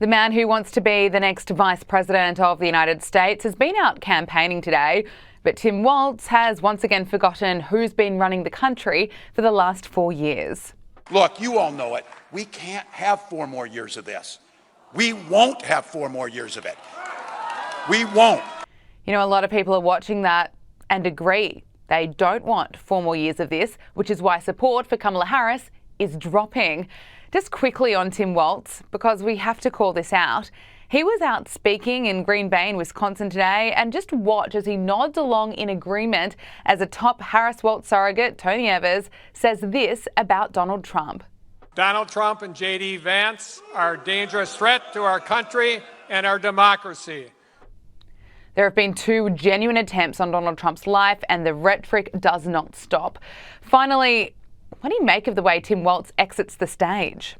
The man who wants to be the next Vice President of the United States has been out campaigning today, but Tim Walz has once again forgotten who's been running the country for the last 4 years. Look, you all know it. We can't have 4 more years of this. We won't have 4 more years of it. We won't. You know, a lot of people are watching that and agree. They don't want 4 more years of this, which is why support for Kamala Harris is dropping. Just quickly on Tim Walz, because we have to call this out. He was out speaking in Green Bay in Wisconsin today, and just watch as he nods along in agreement as a top Harris-Walz surrogate, Tony Evers, says this about Donald Trump. Donald Trump and J.D. Vance are a dangerous threat to our country and our democracy. There have been 2 genuine attempts on Donald Trump's life, and the rhetoric does not stop. Finally, what do you make of the way Tim Walz exits the stage?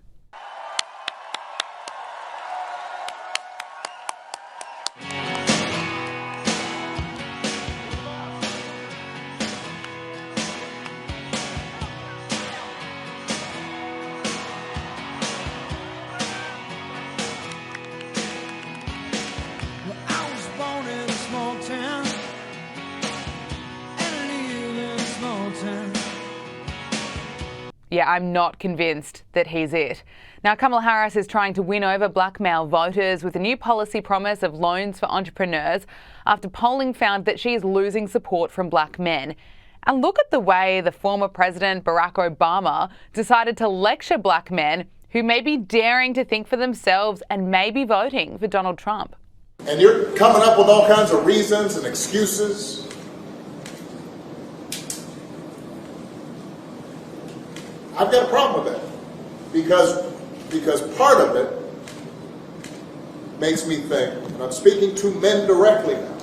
Yeah, I'm not convinced that he's it. Now, Kamala Harris is trying to win over black male voters with a new policy promise of loans for entrepreneurs after polling found that she is losing support from black men. And look at the way the former President Barack Obama decided to lecture black men who may be daring to think for themselves and may be voting for Donald Trump. And you're coming up with all kinds of reasons and excuses. I've got a problem with that because part of it makes me think, and I'm speaking to men directly now,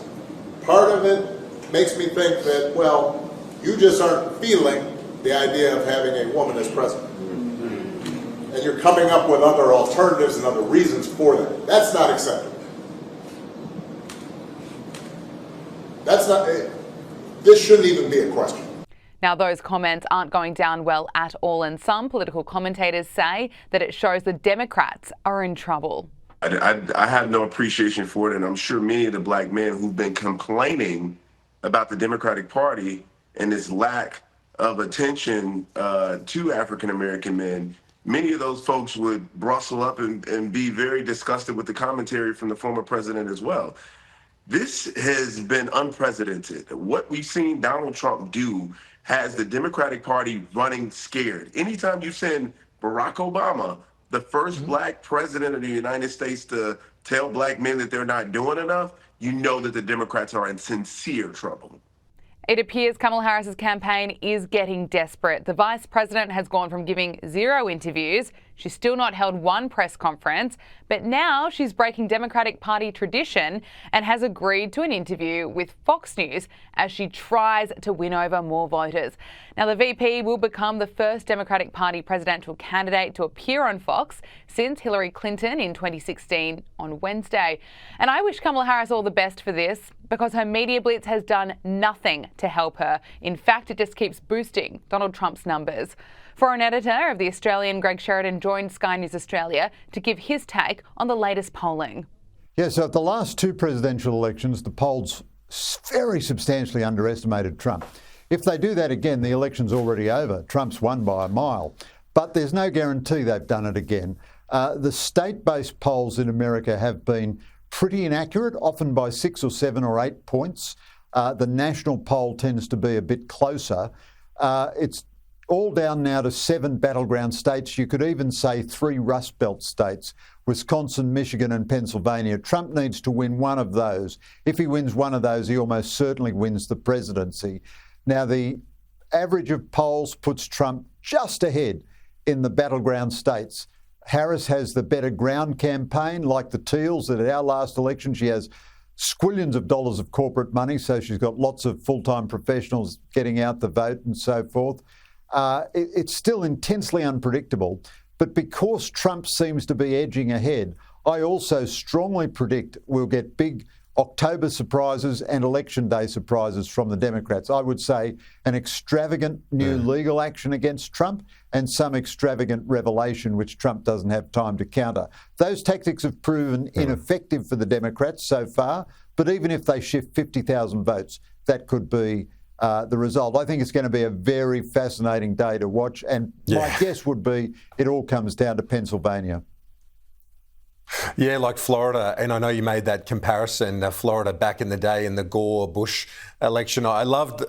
part of it makes me think that, well, you just aren't feeling the idea of having a woman as president. And you're coming up with other alternatives and other reasons for that. That's not acceptable. This shouldn't even be a question. Now, those comments aren't going down well at all, and some political commentators say that it shows the Democrats are in trouble. I have no appreciation for it, and I'm sure many of the black men who've been complaining about the Democratic Party and its lack of attention to African-American men, many of those folks would bristle up and be very disgusted with the commentary from the former president as well. This has been unprecedented. What we've seen Donald Trump do has the Democratic Party running scared. Anytime you send Barack Obama, the first black president of the United States, to tell black men that they're not doing enough, you know that the Democrats are in sincere trouble. It appears Kamala Harris's campaign is getting desperate. The vice president has gone from giving 0 interviews. She's still not held 1 press conference, but now she's breaking Democratic Party tradition and has agreed to an interview with Fox News as she tries to win over more voters. Now, the VP will become the first Democratic Party presidential candidate to appear on Fox since Hillary Clinton in 2016 on Wednesday. And I wish Kamala Harris all the best for this, because her media blitz has done nothing to help her. In fact, it just keeps boosting Donald Trump's numbers. Foreign editor of The Australian, Greg Sheridan, joined Sky News Australia to give his take on the latest polling. Yeah, so at the last 2 presidential elections, the polls very substantially underestimated Trump. If they do that again, the election's already over. Trump's won by a mile. But there's no guarantee they've done it again. The state-based polls in America have been pretty inaccurate, often by 6 or 7 or 8 points. The national poll tends to be a bit closer. It's all down now to 7 battleground states. You could even say 3 Rust Belt states, Wisconsin, Michigan and Pennsylvania. Trump needs to win one of those. If he wins one of those, he almost certainly wins the presidency. Now, the average of polls puts Trump just ahead in the battleground states. Harris has the better ground campaign, like the Teals. At our last election, she has squillions of dollars of corporate money, so she's got lots of full-time professionals getting out the vote and so forth. It's still intensely unpredictable, but because Trump seems to be edging ahead, I also strongly predict we'll get big October surprises and election day surprises from the Democrats. I would say an extravagant new legal action against Trump and some extravagant revelation which Trump doesn't have time to counter. Those tactics have proven ineffective for the Democrats so far, but even if they shift 50,000 votes, that could be the result. I think it's going to be a very fascinating day to watch, and my guess would be it all comes down to Pennsylvania. Yeah, like Florida, and I know you made that comparison, Florida back in the day in the Gore-Bush election. I loved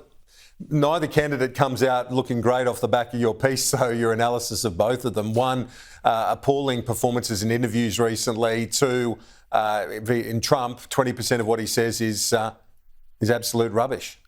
neither candidate comes out looking great off the back of your piece, so your analysis of both of them. One, appalling performances in interviews recently. Two, in Trump, 20% of what he says is absolute rubbish.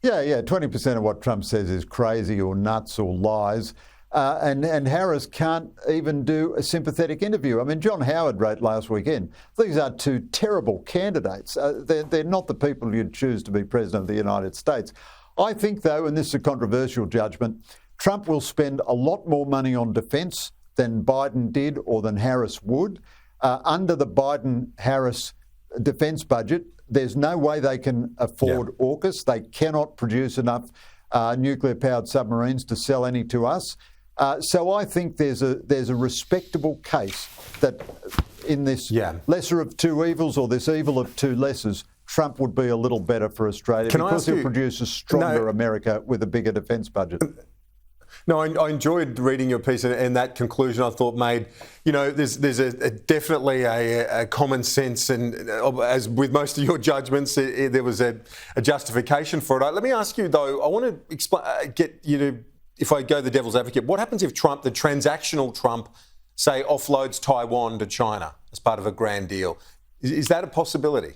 Yeah, 20% of what Trump says is crazy or nuts or lies. And Harris can't even do a sympathetic interview. I mean, John Howard wrote last weekend, these are two terrible candidates. They're not the people you'd choose to be President of the United States. I think, though, and this is a controversial judgment, Trump will spend a lot more money on defence than Biden did or than Harris would. Under the Biden-Harris defence budget, there's no way they can afford AUKUS. They cannot produce enough nuclear-powered submarines to sell any to us. So I think there's a respectable case that in this lesser of two evils, or this evil of two lessers, Trump would be a little better for Australia because he'll produce a stronger America with a bigger defence budget. No, I enjoyed reading your piece, and that conclusion I thought made, there's definitely a common sense, and as with most of your judgments, there was a justification for it. Let me ask you though, I want to get you to, if I go the devil's advocate, what happens if Trump, the transactional Trump, say offloads Taiwan to China as part of a grand deal? Is that a possibility?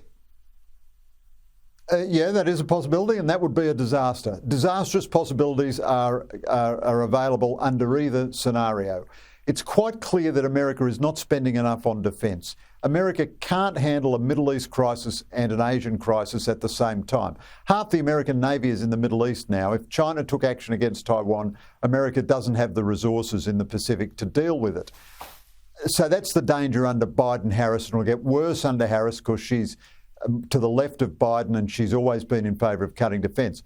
Yeah, that is a possibility, and that would be a disaster. Disastrous possibilities are available under either scenario. It's quite clear that America is not spending enough on defence. America can't handle a Middle East crisis and an Asian crisis at the same time. Half the American Navy is in the Middle East now. If China took action against Taiwan, America doesn't have the resources in the Pacific to deal with it. So that's the danger under Biden-Harris, and it'll get worse under Harris because she's to the left of Biden and she's always been in favour of cutting defence.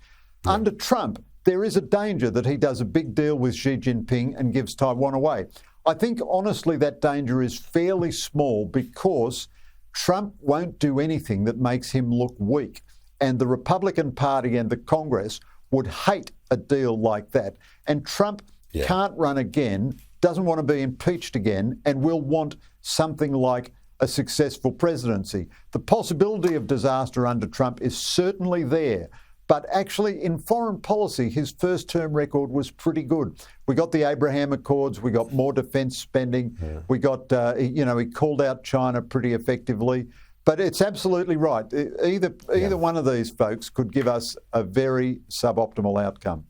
Under Trump, there is a danger that he does a big deal with Xi Jinping and gives Taiwan away. I think, honestly, that danger is fairly small because Trump won't do anything that makes him look weak. And the Republican Party and the Congress would hate a deal like that. And Trump can't run again, doesn't want to be impeached again, and will want something like a successful presidency. The possibility of disaster under Trump is certainly there. But actually, in foreign policy, his first-term record was pretty good. We got the Abraham Accords, we got more defence spending, we got, he called out China pretty effectively. But it's absolutely right. Either one of these folks could give us a very suboptimal outcome.